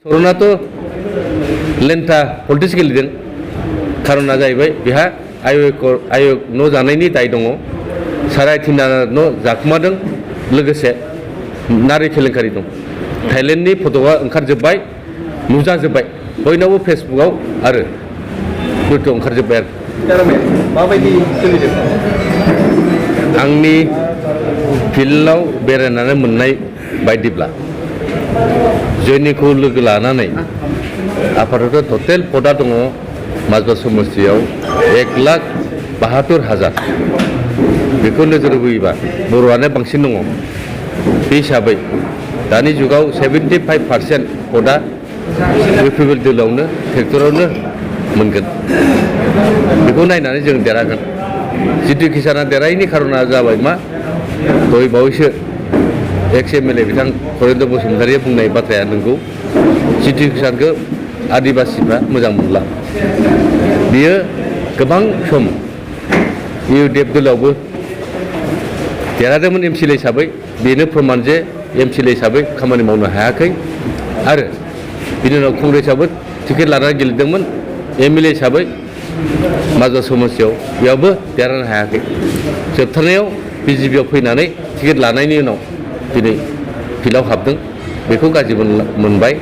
Sarnath' लेन्था politics गेलेदों खारना जाहैबाय बेहा आयोग न' जानायनि दाय दङ साराय तिना न' जाखुमादों लोगोसे नारि केलेंकारि दं थाइलेण्डनि फट'आ ओंखारजोब्बाय नुजाजोब्बाय बयनावबो फेसबुकआव आरो इउटुबाव ओंखारजोब्बाय आरो माबायदि सोलिदों आंनि फिल्डआव बेरायनानै मोननाय बायदिब्ला जयनिखौ लोगो लानानै आफादआव टटेल पदा दङ माजबा समस्तियाव 1,72,000 बेखौ नोजोर होयोबा बर'आनो बांसिन दङ बे हिसाबै दानि जुगाव 75% पदा रिपिबेल दोलावनो ट्रेक्टरावनो मोनगोन बेखौ नायनानै जों देरहागोन जितु किसाना देरहायैनि खारना जाबाय मा दहाय बावैसो एक्स एमएलए बिथां हरेन्द्र बसुमतारिया बुंनाय बाथ्राया नंगौ जितु किसानखौ आदिबासिफ्रा मोजां मोनला बियो गोबां सम इउडिएफ दोलावबो देरहादोंमोन एमसिएलए हिसाबै बेनो प्रमान जे एमसिएलए हिसाबै खामानि मावनो हायाखै आरो बिनि उनाव कंग्रेसआबो टिकेट लानानै गेलेदोंमोन एमएलए हिसाबै माजबा समस्तियाव बेयावबो देरहानो हायाखै जोबथारनायाव बिजेपिआव फैनानै टिकेट लानायनि उनाव दिनै फिल्डआव हाबदों बेखौ गाज्रि मोनबाय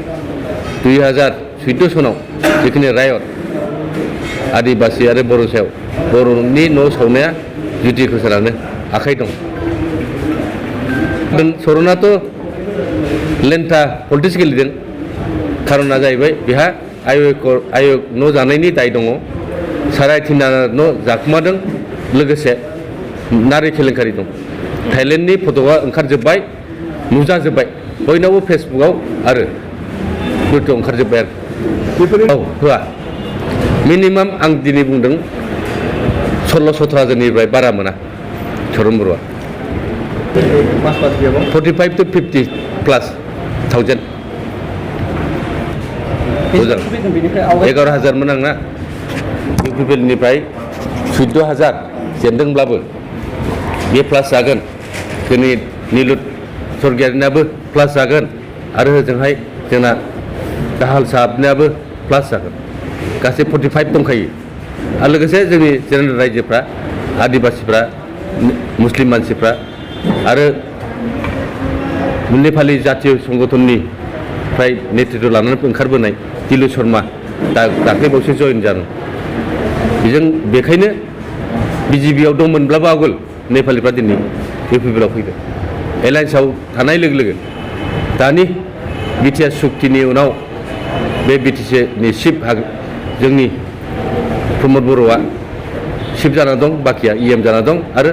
2014 सनाव जिखिनि रायट आदिबासि आरो बर' सायाव बर'नि न' सावनाया ज्योति किसानानो आखाइ दं सरनाथ' लेन्था पलिटिक्स गेलेदों खारना जाहैबाय बेहा आयोग न' जानायनि दाय दङ साराय तिना न' जाखुमादों लोगोसे नारि केलेंकारि दं थाइलेण्डनि फट'आ ओंखारजोब्बाय नुजाजोब्बाय बयनावबो फेसबुकआव आरो इउटुबाव ओंखारजोब्बाय आरो होआ मिनिमाम आं दिनै बुंदों 16-17 हाजारनिफ्राय बारा मोना चरन बर'आ 45 to 50 प्लास 1000 11,000 मोन आंना इउपिपिएलनिफ्राय 14,000 जेनदोंब्लाबो बे प्लास जागोन जोंनि निलुत सरगियारिनाबो प्लास जागोन आरो ओजोंहाय जोंना दाहाल साहाबनियाबो प्लास जागोन गासै 45 दंखायो आरो लोगोसे जोंनि जेनेरेल रायजोफ्रा आदिबासिफ्रा मुस्लिम मानसिफ्रा आरो नेपालि जातीय संगठननिफ्राय नेतृत्व लानानै ओंखारबोनाय दिलु शर्मा दाख्लैबावसो जयेन जादों बेखायनो बिजेपिआव दंमोनब्लाबो आगोल नेपालिफ्रा दिनै इउपिपिएलआव फैदों एलायन्सआव थानाय लोगो लोगो दानि बिटिआर सुक्तिनि उनाव बे बिटिसिनि चिफ जोंनि प्रमद बर'आ चिफ जाना दं बाखिया इएम जाना दं आरो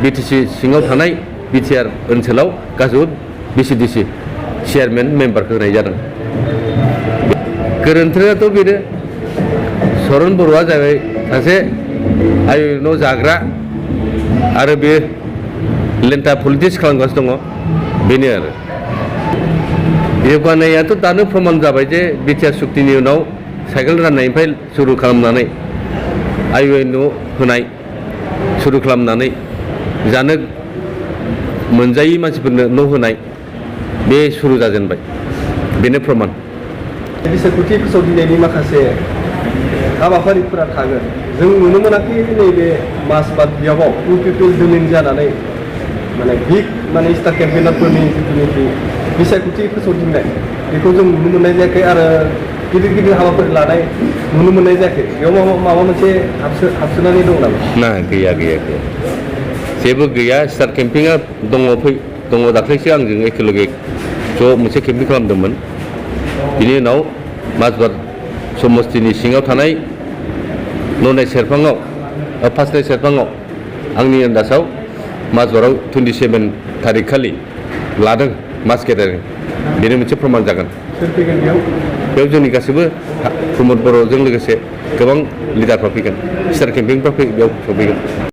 बिटिसि सिङाव थानाय बिटिआर ओनसोलाव गासैबो बिसिडिसि चेयारमेन मेम्बारखौ होनाय जादों गोरोन्थियाथ' बेनो चरन बर'आ जाबाय सासे आयोग न' जाग्रा आरो बे लेन्था पलिटिक्स खालामगासिनो दङ बेनो आरो जौगानायाथ' दानो प्रमान जाबाय जे बिटिआर सुक्तिनि उनाव साइकेल राननायनिफ्राय सुरु खालामनानै आयोग न' होनाय सुरु खालामनानै जानो मोनजायै मानसिफोरनो न' होनाय बे सुरु जाजेनबाय बेनो प्रमान बिसायख'थि फोसावदिंनायनि माखासे हाबाफारिफोरा थागोन जों नुनो मोनाखै नैबे माजबाद बियाबाव इउपिपिएल दोलोनि जानानै माने बिग माने स्टार केम्पेइनारफोरनि जिथुनाखि बिसायख'थि फोसावदिंनाय बेखौ जों नुनो मोननाय जायाखै आरो गिदिर गिदिर हाबाफारि लानाय नुनो मोननाय जायाखै बेयाव माबा मोनसे हाबसोनानै दं नामा ना गैया जेबो गैया स्टार केम्पिंआ दङ दाख्लैसो आंजों एखेलगे ज' मोनसे केम्पिं खालामदोंमोन बिनि उनाव माजबाद समस्तिनि सिङाव थानाय न'नाय सेरफाङाव फार्स्टनाय सेरफाङाव आंनि आन्दाजाव माजबाराव 27 थारिख खालि लादों मास गेदारिं बेनो मोनसे प्रमान जागोन बेयाव जोंनि गासैबो प्रमद बर'जों लोगोसे गोबां लिडारफ्रा फैगोन स्टार केम्पिंफ्रा बेयाव सफैगोन